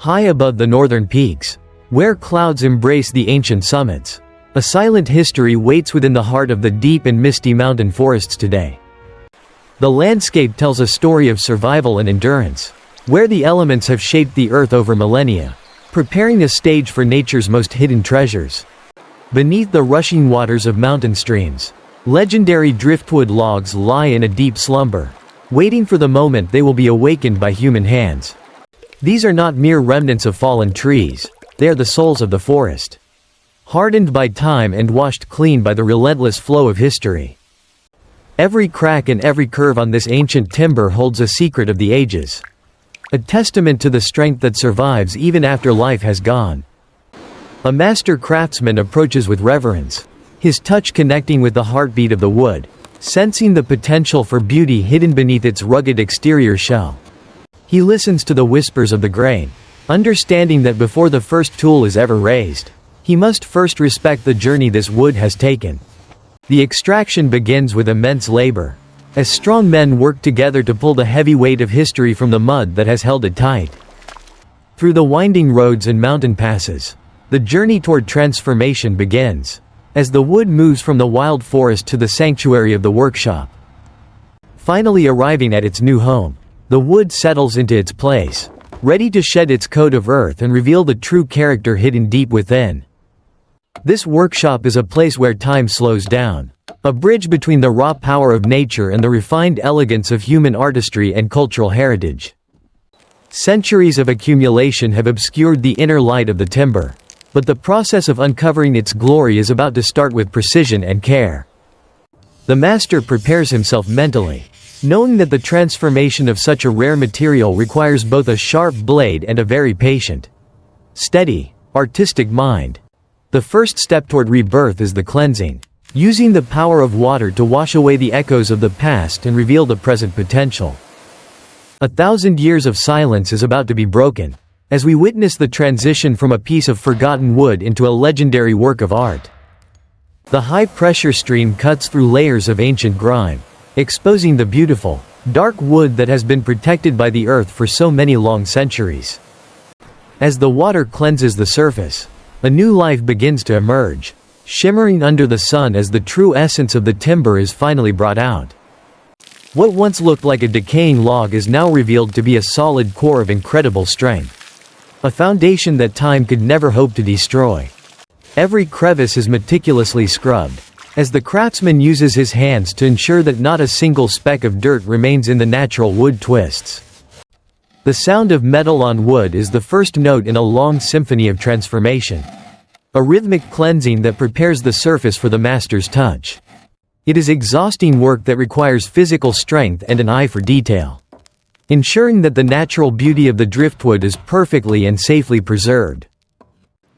high above the northern peaks, where clouds embrace the ancient summits. A silent history waits within the heart of the deep and misty mountain forests today. The landscape tells a story of survival and endurance, where the elements have shaped the earth over millennia, preparing a stage for nature's most hidden treasures. Beneath the rushing waters of mountain streams, legendary driftwood logs lie in a deep slumber, waiting for the moment they will be awakened by human hands. These are not mere remnants of fallen trees, they are the souls of the forest, hardened by time and washed clean by the relentless flow of history. Every crack and every curve on this ancient timber holds a secret of the ages, a testament to the strength that survives even after life has gone. A master craftsman approaches with reverence, his touch connecting with the heartbeat of the wood, sensing the potential for beauty hidden beneath its rugged exterior shell. He listens to the whispers of the grain, understanding that before the first tool is ever raised, he must first respect the journey this wood has taken. The extraction begins with immense labor, as strong men work together to pull the heavy weight of history from the mud that has held it tight. Through the winding roads and mountain passes, the journey toward transformation begins, as the wood moves from the wild forest to the sanctuary of the workshop. Finally arriving at its new home, the wood settles into its place, ready to shed its coat of earth and reveal the true character hidden deep within. This workshop is a place where time slows down, a bridge between the raw power of nature and the refined elegance of human artistry and cultural heritage. Centuries of accumulation have obscured the inner light of the timber, but the process of uncovering its glory is about to start with precision and care. The master prepares himself mentally, knowing that the transformation of such a rare material requires both a sharp blade and a very patient, steady, artistic mind. The first step toward rebirth is the cleansing, using the power of water to wash away the echoes of the past and reveal the present potential. 1,000 years of silence is about to be broken, as we witness the transition from a piece of forgotten wood into a legendary work of art. The high-pressure stream cuts through layers of ancient grime, exposing the beautiful, dark wood that has been protected by the earth for so many long centuries. As the water cleanses the surface, a new life begins to emerge, shimmering under the sun as the true essence of the timber is finally brought out. What once looked like a decaying log is now revealed to be a solid core of incredible strength, a foundation that time could never hope to destroy. Every crevice is meticulously scrubbed, as the craftsman uses his hands to ensure that not a single speck of dirt remains in the natural wood twists. The sound of metal on wood is the first note in a long symphony of transformation, a rhythmic cleansing that prepares the surface for the master's touch. It is exhausting work that requires physical strength and an eye for detail, ensuring that the natural beauty of the driftwood is perfectly and safely preserved.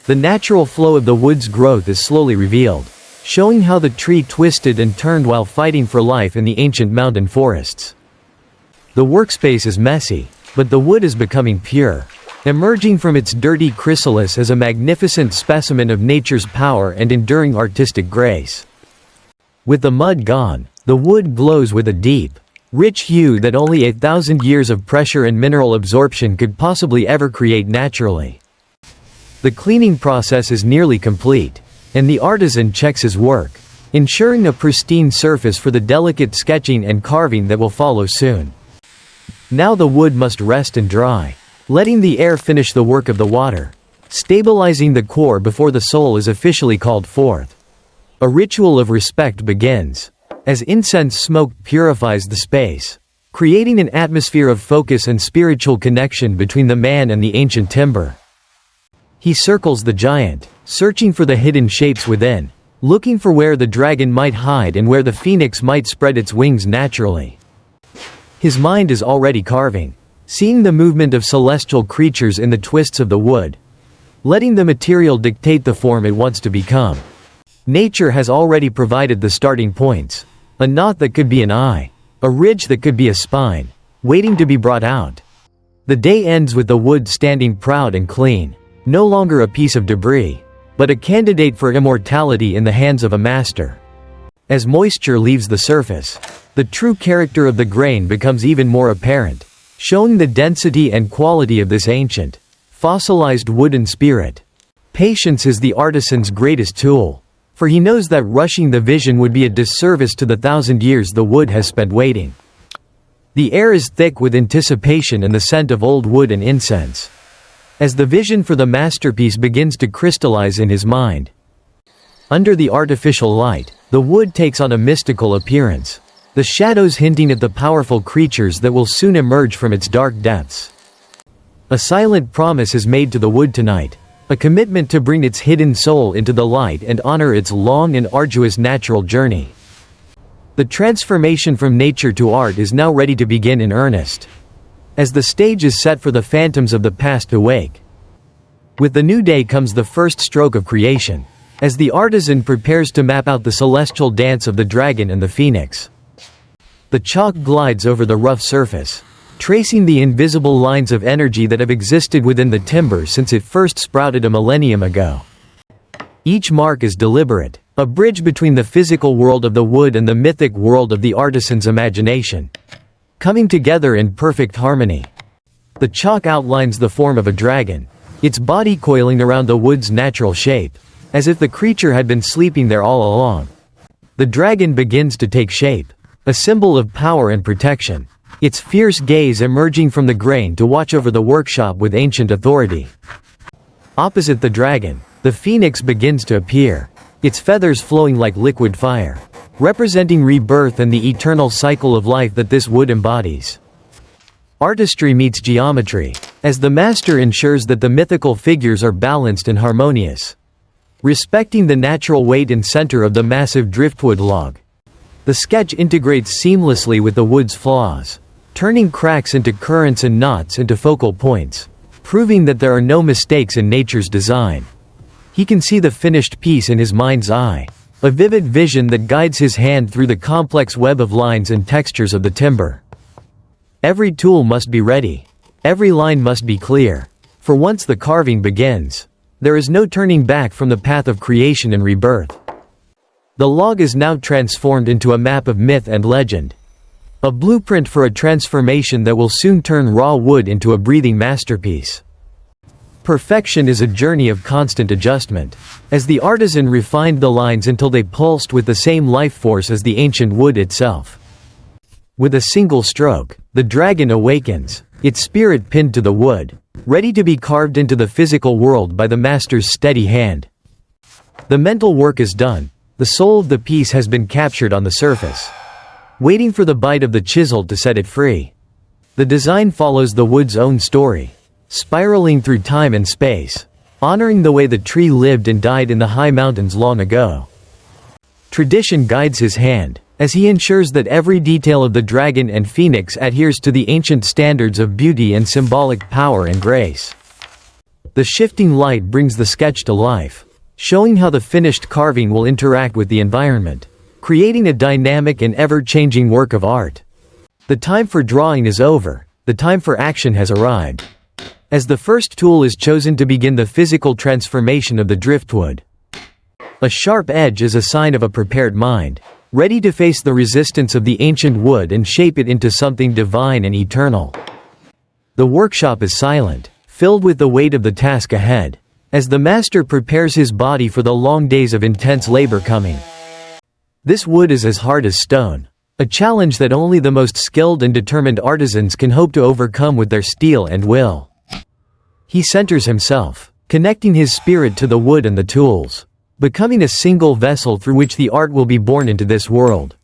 The natural flow of the wood's growth is slowly revealed, showing how the tree twisted and turned while fighting for life in the ancient mountain forests. The workspace is messy, but the wood is becoming pure, emerging from its dirty chrysalis as a magnificent specimen of nature's power and enduring artistic grace. With the mud gone, the wood glows with a deep, rich hue that only 1,000 years of pressure and mineral absorption could possibly ever create naturally. The cleaning process is nearly complete, and the artisan checks his work, ensuring a pristine surface for the delicate sketching and carving that will follow soon. Now the wood must rest and dry, letting the air finish the work of the water, stabilizing the core before the soul is officially called forth. A ritual of respect begins, as incense smoke purifies the space, creating an atmosphere of focus and spiritual connection between the man and the ancient timber. He circles the giant, searching for the hidden shapes within, looking for where the dragon might hide and where the phoenix might spread its wings naturally. His mind is already carving, seeing the movement of celestial creatures in the twists of the wood, letting the material dictate the form it wants to become. Nature has already provided the starting points, a knot that could be an eye, a ridge that could be a spine, waiting to be brought out. The day ends with the wood standing proud and clean, no longer a piece of debris, but a candidate for immortality in the hands of a master. As moisture leaves the surface, the true character of the grain becomes even more apparent, showing the density and quality of this ancient, Fossilized wooden spirit. Patience is the artisan's greatest tool, for he knows that rushing the vision would be a disservice to the 1,000 years the wood has spent waiting. The air is thick with anticipation and the scent of old wood and incense, as the vision for the masterpiece begins to crystallize in his mind. Under the artificial light, the wood takes on a mystical appearance, the shadows hinting at the powerful creatures that will soon emerge from its dark depths. A silent promise is made to the wood tonight, a commitment to bring its hidden soul into the light and honor its long and arduous natural journey. The transformation from nature to art is now ready to begin in earnest, as the stage is set for the phantoms of the past to wake. With the new day comes the first stroke of creation, as the artisan prepares to map out the celestial dance of the dragon and the phoenix. The chalk glides over the rough surface, tracing the invisible lines of energy that have existed within the timber since it first sprouted a millennium ago. Each mark is deliberate, a bridge between the physical world of the wood and the mythic world of the artisan's imagination, coming together in perfect harmony. The chalk outlines the form of a dragon, its body coiling around the wood's natural shape, as if the creature had been sleeping there all along. The dragon begins to take shape, a symbol of power and protection, its fierce gaze emerging from the grain to watch over the workshop with ancient authority. Opposite the dragon, the phoenix begins to appear, its feathers flowing like liquid fire, representing rebirth and the eternal cycle of life that this wood embodies. Artistry meets geometry, as the master ensures that the mythical figures are balanced and harmonious, respecting the natural weight and center of the massive driftwood log. The sketch integrates seamlessly with the wood's flaws, turning cracks into currents and knots into focal points, proving that there are no mistakes in nature's design. He can see the finished piece in his mind's eye, a vivid vision that guides his hand through the complex web of lines and textures of the timber. Every tool must be ready. Every line must be clear, for once the carving begins, there is no turning back from the path of creation and rebirth. The log is now transformed into a map of myth and legend, a blueprint for a transformation that will soon turn raw wood into a breathing masterpiece. Perfection is a journey of constant adjustment, as the artisan refined the lines until they pulsed with the same life force as the ancient wood itself. With a single stroke, the dragon awakens, its spirit pinned to the wood, ready to be carved into the physical world by the master's steady hand. The mental work is done, the soul of the piece has been captured on the surface, waiting for the bite of the chisel to set it free. The design follows the wood's own story, spiraling through time and space, honoring the way the tree lived and died in the high mountains long ago. Tradition guides his hand, as he ensures that every detail of the dragon and phoenix adheres to the ancient standards of beauty and symbolic power and grace. The shifting light brings the sketch to life, showing how the finished carving will interact with the environment, creating a dynamic and ever-changing work of art. The time for drawing is over, the time for action has arrived, as the first tool is chosen to begin the physical transformation of the driftwood. A sharp edge is a sign of a prepared mind, ready to face the resistance of the ancient wood and shape it into something divine and eternal. The workshop is silent, filled with the weight of the task ahead, as the master prepares his body for the long days of intense labor coming. This wood is as hard as stone, a challenge that only the most skilled and determined artisans can hope to overcome with their steel and will. He centers himself, connecting his spirit to the wood and the tools, becoming a single vessel through which the art will be born into this world.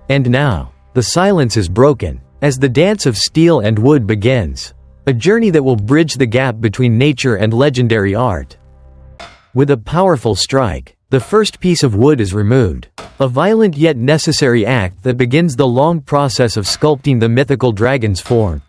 And now, the silence is broken, as the dance of steel and wood begins, a journey that will bridge the gap between nature and legendary art. With a powerful strike, the first piece of wood is removed, a violent yet necessary act that begins the long process of sculpting the mythical dragon's form.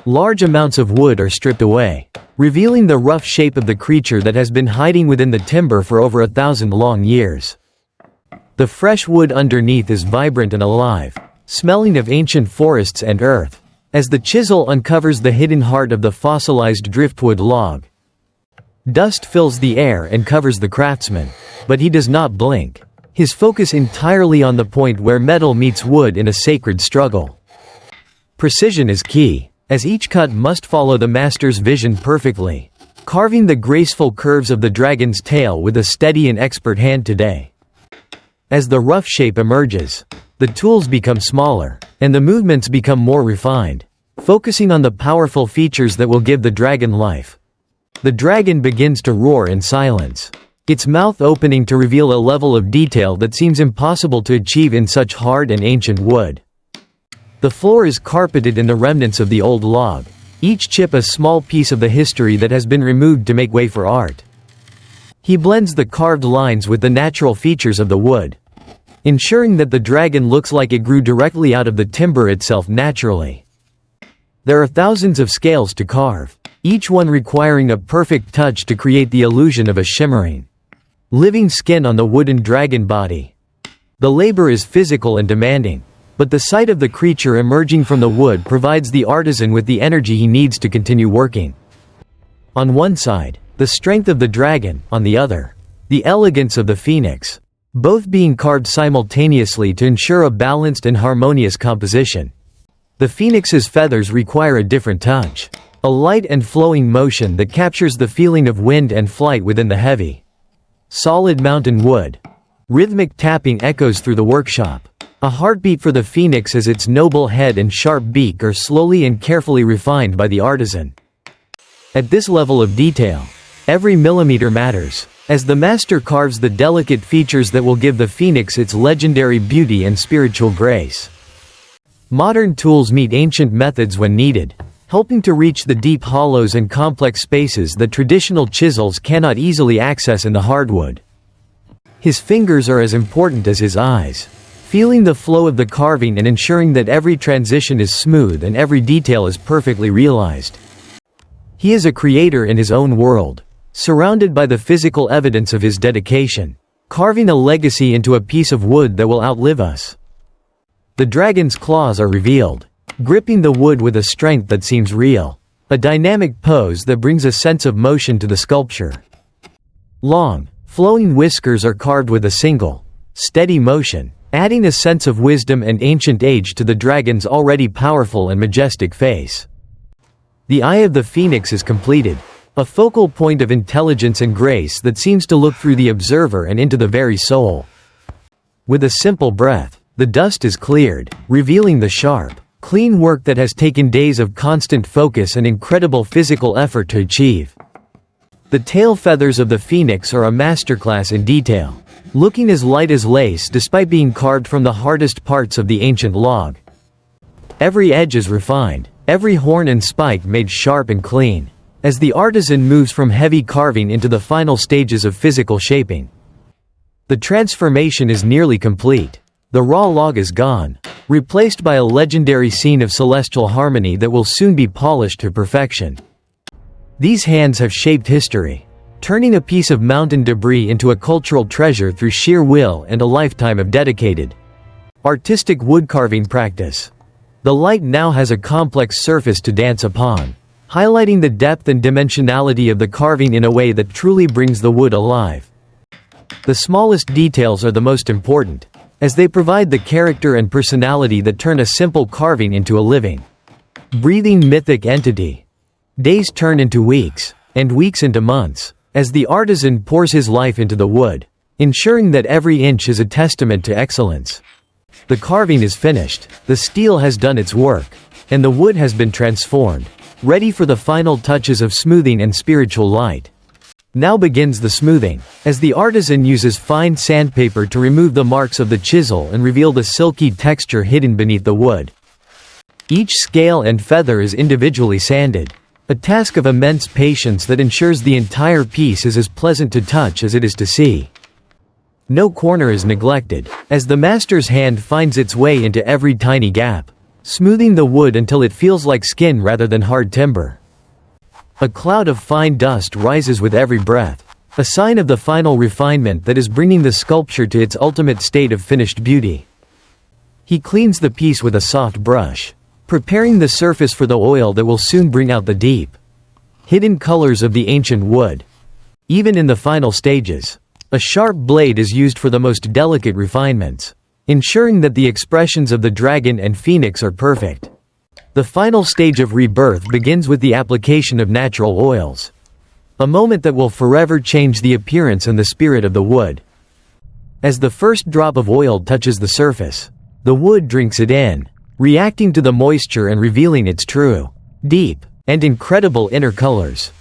Large amounts of wood are stripped away, revealing the rough shape of the creature that has been hiding within the timber for over 1,000 long years. The fresh wood underneath is vibrant and alive, smelling of ancient forests and earth, as the chisel uncovers the hidden heart of the fossilized driftwood log. Dust fills the air and covers the craftsman, but he does not blink, his focus entirely on the point where metal meets wood in a sacred struggle. Precision is key, as each cut must follow the master's vision perfectly, carving the graceful curves of the dragon's tail with a steady and expert hand today. As the rough shape emerges, the tools become smaller, and the movements become more refined, focusing on the powerful features that will give the dragon life. The dragon begins to roar in silence, its mouth opening to reveal a level of detail that seems impossible to achieve in such hard and ancient wood. The floor is carpeted in the remnants of the old log, each chip a small piece of the history that has been removed to make way for art. He blends the carved lines with the natural features of the wood, ensuring that the dragon looks like it grew directly out of the timber itself naturally. There are thousands of scales to carve, each one requiring a perfect touch to create the illusion of a shimmering, living skin on the wooden dragon body. The labor is physical and demanding, but the sight of the creature emerging from the wood provides the artisan with the energy he needs to continue working. On one side, the strength of the dragon; on the other, the elegance of the phoenix, both being carved simultaneously to ensure a balanced and harmonious composition. The phoenix's feathers require a different touch, a light and flowing motion that captures the feeling of wind and flight within the heavy, solid mountain wood. Rhythmic tapping echoes through the workshop, a heartbeat for the phoenix as its noble head and sharp beak are slowly and carefully refined by the artisan. At this level of detail, every millimeter matters, as the master carves the delicate features that will give the phoenix its legendary beauty and spiritual grace. Modern tools meet ancient methods when needed, helping to reach the deep hollows and complex spaces that traditional chisels cannot easily access in the hardwood. His fingers are as important as his eyes, feeling the flow of the carving and ensuring that every transition is smooth and every detail is perfectly realized. He is a creator in his own world, surrounded by the physical evidence of his dedication, carving a legacy into a piece of wood that will outlive us. The dragon's claws are revealed, gripping the wood with a strength that seems real, a dynamic pose that brings a sense of motion to the sculpture. Long, flowing whiskers are carved with a single, steady motion, adding a sense of wisdom and ancient age to the dragon's already powerful and majestic face. The eye of the phoenix is completed, a focal point of intelligence and grace that seems to look through the observer and into the very soul. With a simple breath, the dust is cleared, revealing the sharp, clean work that has taken days of constant focus and incredible physical effort to achieve. The tail feathers of the phoenix are a masterclass in detail, looking as light as lace despite being carved from the hardest parts of the ancient log. Every edge is refined, every horn and spike made sharp and clean, as the artisan moves from heavy carving into the final stages of physical shaping. The transformation is nearly complete. The raw log is gone, replaced by a legendary scene of celestial harmony that will soon be polished to perfection. These hands have shaped history, turning a piece of mountain debris into a cultural treasure through sheer will and a lifetime of dedicated, artistic woodcarving practice. The light now has a complex surface to dance upon, highlighting the depth and dimensionality of the carving in a way that truly brings the wood alive. The smallest details are the most important, as they provide the character and personality that turn a simple carving into a living, breathing mythic entity. Days turn into weeks, and weeks into months, as the artisan pours his life into the wood, ensuring that every inch is a testament to excellence. The carving is finished, the steel has done its work, and the wood has been transformed, ready for the final touches of smoothing and spiritual light. Now begins the smoothing, as the artisan uses fine sandpaper to remove the marks of the chisel and reveal the silky texture hidden beneath the wood. Each scale and feather is individually sanded, a task of immense patience that ensures the entire piece is as pleasant to touch as it is to see. No corner is neglected, as the master's hand finds its way into every tiny gap, smoothing the wood until it feels like skin rather than hard timber. A cloud of fine dust rises with every breath, a sign of the final refinement that is bringing the sculpture to its ultimate state of finished beauty. He cleans the piece with a soft brush, preparing the surface for the oil that will soon bring out the deep, hidden colors of the ancient wood. Even in the final stages, a sharp blade is used for the most delicate refinements, ensuring that the expressions of the dragon and phoenix are perfect. The final stage of rebirth begins with the application of natural oils. A moment that will forever change the appearance and the spirit of the wood. As the first drop of oil touches the surface, the wood drinks it in, reacting to the moisture and revealing its true, deep, and incredible inner colors.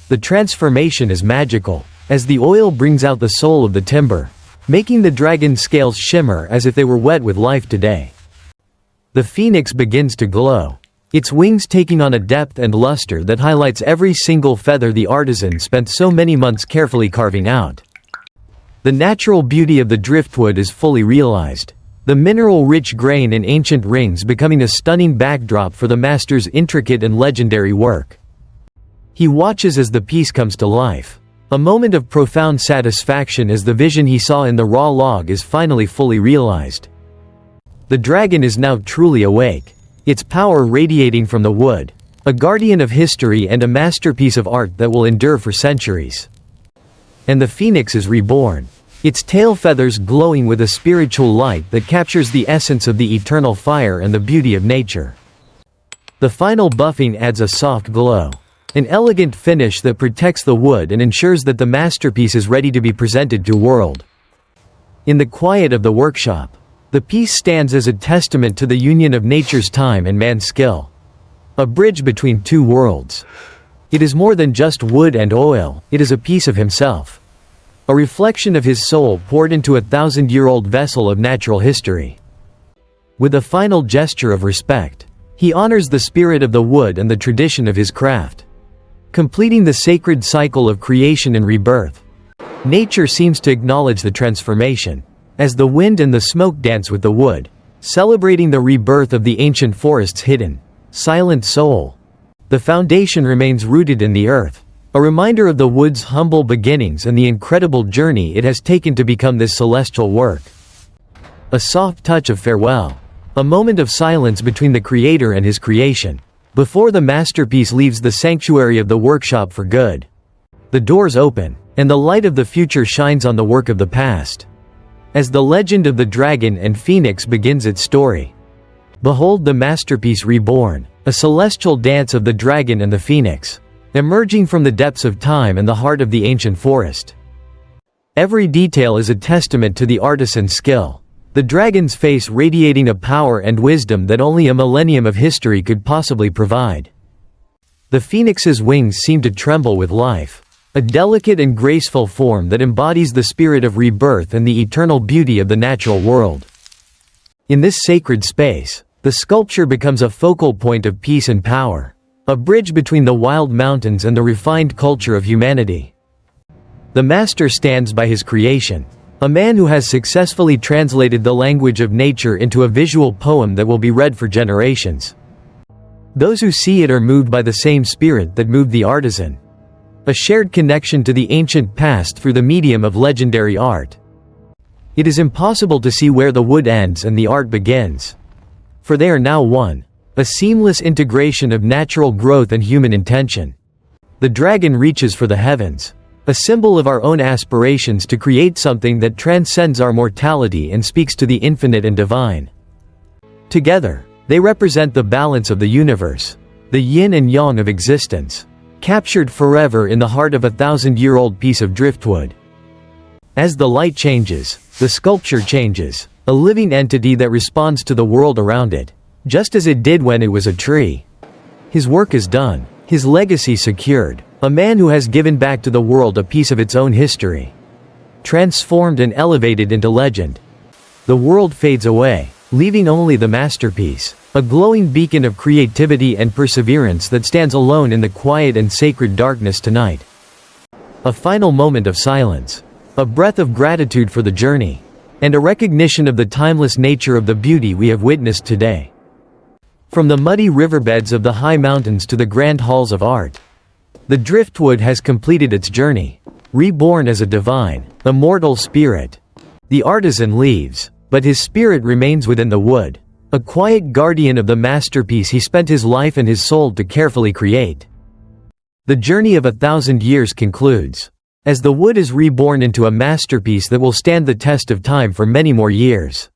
The transformation is magical, as the oil brings out the soul of the timber, making the dragon's scales shimmer as if they were wet with life today. The phoenix begins to glow, its wings taking on a depth and luster that highlights every single feather the artisan spent so many months carefully carving out. The natural beauty of the driftwood is fully realized, the mineral-rich grain in ancient rings becoming a stunning backdrop for the master's intricate and legendary work. He watches as the piece comes to life, a moment of profound satisfaction as the vision he saw in the raw log is finally fully realized. The dragon is now truly awake, its power radiating from the wood, a guardian of history and a masterpiece of art that will endure for centuries. And the phoenix is reborn, its tail feathers glowing with a spiritual light that captures the essence of the eternal fire and the beauty of nature. The final buffing adds a soft glow, an elegant finish that protects the wood and ensures that the masterpiece is ready to be presented to the world. In the quiet of the workshop, the piece stands as a testament to the union of nature's time and man's skill. A bridge between two worlds. It is more than just wood and oil, it is a piece of himself. A reflection of his soul poured into a 1,000-year-old vessel of natural history. With a final gesture of respect, he honors the spirit of the wood and the tradition of his craft. Completing the sacred cycle of creation and rebirth. Nature seems to acknowledge the transformation, as the wind and the smoke dance with the wood, celebrating the rebirth of the ancient forest's hidden, silent soul. The foundation remains rooted in the earth, a reminder of the wood's humble beginnings and the incredible journey it has taken to become this celestial work. A soft touch of farewell, a moment of silence between the creator and his creation, before the masterpiece leaves the sanctuary of the workshop for good. The doors open, and the light of the future shines on the work of the past. As the legend of the dragon and phoenix begins its story. Behold the masterpiece reborn, a celestial dance of the dragon and the phoenix, emerging from the depths of time and the heart of the ancient forest. Every detail is a testament to the artisan's skill, the dragon's face radiating a power and wisdom that only a millennium of history could possibly provide. The phoenix's wings seem to tremble with life, a delicate and graceful form that embodies the spirit of rebirth and the eternal beauty of the natural world. In this sacred space, the sculpture becomes a focal point of peace and power, a bridge between the wild mountains and the refined culture of humanity. The master stands by his creation, a man who has successfully translated the language of nature into a visual poem that will be read for generations. Those who see it are moved by the same spirit that moved the artisan. A shared connection to the ancient past through the medium of legendary art. It is impossible to see where the wood ends and the art begins. For they are now one, a seamless integration of natural growth and human intention. The dragon reaches for the heavens, a symbol of our own aspirations to create something that transcends our mortality and speaks to the infinite and divine. Together, they represent the balance of the universe, the yin and yang of existence, captured forever in the heart of a 1,000-year-old piece of driftwood. As the light changes, the sculpture changes, a living entity that responds to the world around it, just as it did when it was a tree. His work is done, his legacy secured, a man who has given back to the world a piece of its own history. Transformed and elevated into legend. The world fades away, leaving only the masterpiece, a glowing beacon of creativity and perseverance that stands alone in the quiet and sacred darkness tonight. A final moment of silence, a breath of gratitude for the journey, and a recognition of the timeless nature of the beauty we have witnessed today. From the muddy riverbeds of the high mountains to the grand halls of art, the driftwood has completed its journey, reborn as a divine, immortal spirit. The artisan leaves, but his spirit remains within the wood, a quiet guardian of the masterpiece he spent his life and his soul to carefully create. The journey of 1,000 years concludes, as the wood is reborn into a masterpiece that will stand the test of time for many more years.